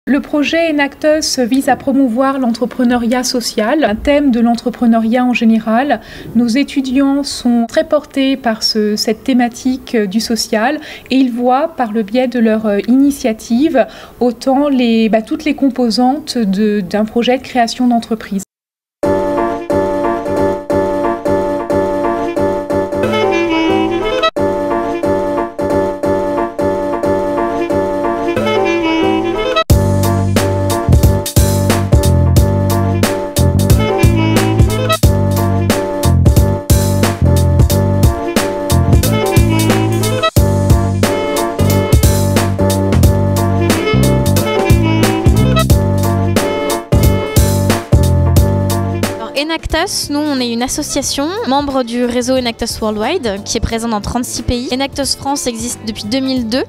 Le projet Enactus vise à promouvoir l'entrepreneuriat social, un thème de l'entrepreneuriat en général. Nos étudiants sont très portés par cette thématique du social et ils voient par le biais de leur initiative autant toutes les composantes d'un projet de création d'entreprise. Enactus, nous on est une association, membre du réseau Enactus Worldwide, qui est présent dans 36 pays. Enactus France existe depuis 2002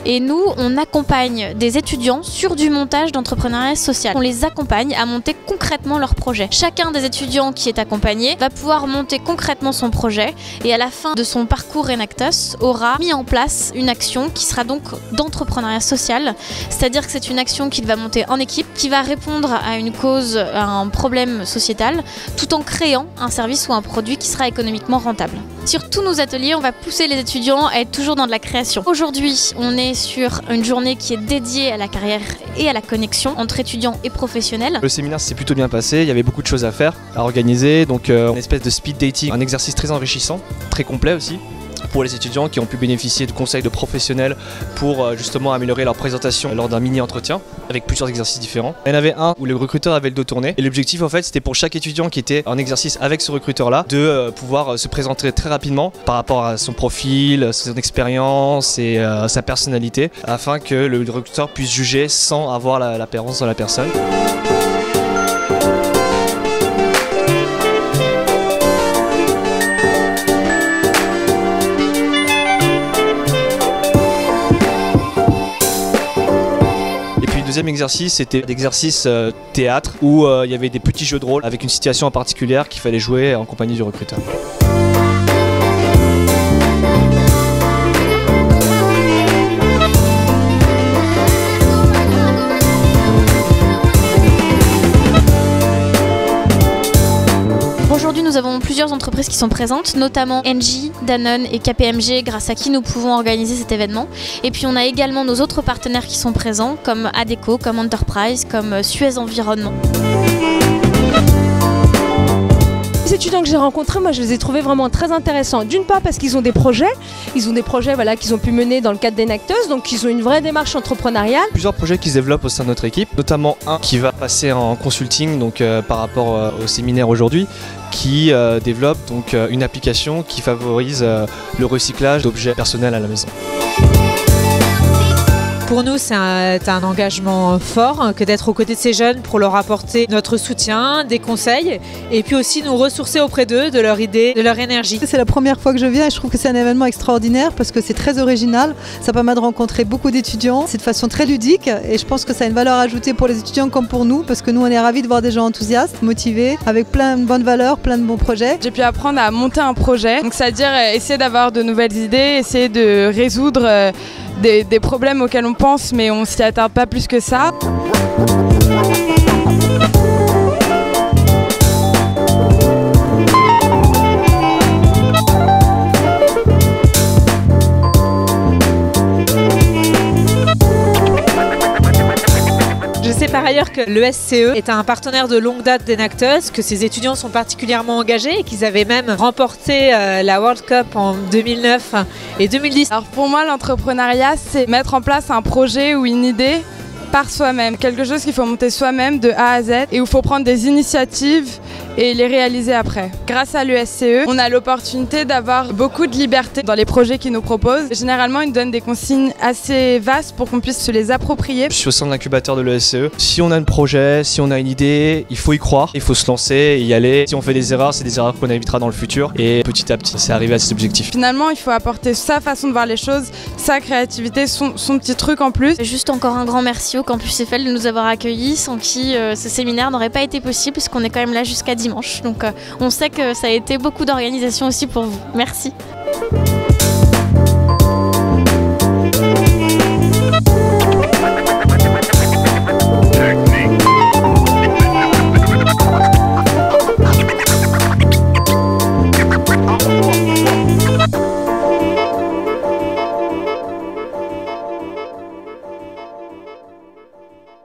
et nous on accompagne des étudiants sur du montage d'entrepreneuriat social. On les accompagne à monter concrètement leur projet. Chacun des étudiants qui est accompagné va pouvoir monter concrètement son projet et à la fin de son parcours Enactus aura mis en place une action qui sera donc d'entrepreneuriat social, c'est-à-dire que c'est une action qu'il va monter en équipe, qui va répondre à une cause, à un problème sociétal, tout en créant un service ou un produit qui sera économiquement rentable. Sur tous nos ateliers, on va pousser les étudiants à être toujours dans de la création. Aujourd'hui, on est sur une journée qui est dédiée à la carrière et à la connexion entre étudiants et professionnels. Le séminaire s'est plutôt bien passé, il y avait beaucoup de choses à faire, à organiser, donc une espèce de speed dating, un exercice très enrichissant, très complet aussi, pour les étudiants qui ont pu bénéficier de conseils de professionnels pour justement améliorer leur présentation lors d'un mini-entretien avec plusieurs exercices différents. Il y en avait un où le recruteur avait le dos tourné et l'objectif en fait c'était pour chaque étudiant qui était en exercice avec ce recruteur là de pouvoir se présenter très rapidement par rapport à son profil, son expérience et sa personnalité afin que le recruteur puisse juger sans avoir l'apparence de la personne. Le deuxième exercice, c'était l'exercice théâtre où il y avait des petits jeux de rôle avec une situation en particulier qu'il fallait jouer en compagnie du recruteur. Aujourd'hui, nous avons plusieurs entreprises qui sont présentes, notamment Engie, Danone et KPMG, grâce à qui nous pouvons organiser cet événement. Et puis on a également nos autres partenaires qui sont présents, comme Adecco, comme Enterprise, comme Suez Environnement. Les étudiants que j'ai rencontrés, moi je les ai trouvés vraiment très intéressants. D'une part parce qu'ils ont des projets voilà, qu'ils ont pu mener dans le cadre d'Enactus, donc ils ont une vraie démarche entrepreneuriale. Plusieurs projets qui se développent au sein de notre équipe, notamment un qui va passer en consulting donc, par rapport au séminaire aujourd'hui, qui développe donc, une application qui favorise le recyclage d'objets personnels à la maison. Pour nous, c'est un engagement fort que d'être aux côtés de ces jeunes pour leur apporter notre soutien, des conseils et puis aussi nous ressourcer auprès d'eux, de leurs idées, de leur énergie. C'est la première fois que je viens et je trouve que c'est un événement extraordinaire parce que c'est très original. Ça permet de rencontrer beaucoup d'étudiants. C'est de façon très ludique et je pense que ça a une valeur ajoutée pour les étudiants comme pour nous parce que nous, on est ravis de voir des gens enthousiastes, motivés, avec plein de bonnes valeurs, plein de bons projets. J'ai pu apprendre à monter un projet, donc c'est-à-dire essayer d'avoir de nouvelles idées, essayer de résoudre des problèmes auxquels on pense mais on s'y attarde pas plus que ça. Je sais par ailleurs que le SCE est un partenaire de longue date d'Enactus, que ses étudiants sont particulièrement engagés et qu'ils avaient même remporté la World Cup en 2009 et 2010. Alors pour moi, l'entrepreneuriat, c'est mettre en place un projet ou une idée par soi-même. Quelque chose qu'il faut monter soi-même de A à Z et où il faut prendre des initiatives et les réaliser après. Grâce à l'ESCE, on a l'opportunité d'avoir beaucoup de liberté dans les projets qu'ils nous proposent. Généralement, ils nous donnent des consignes assez vastes pour qu'on puisse se les approprier. Je suis au sein de l'incubateur de l'ESCE. Si on a un projet, si on a une idée, il faut y croire, il faut se lancer et y aller. Si on fait des erreurs, c'est des erreurs qu'on évitera dans le futur et petit à petit, c'est arriver à cet objectif. Finalement, il faut apporter sa façon de voir les choses, sa créativité, son petit truc en plus. Juste encore un grand merci au Campus Eiffel de nous avoir accueillis, sans qui ce séminaire n'aurait pas été possible, parce qu'on est quand même là jusqu'à dimanche. Donc on sait que ça a été beaucoup d'organisation aussi pour vous. Merci.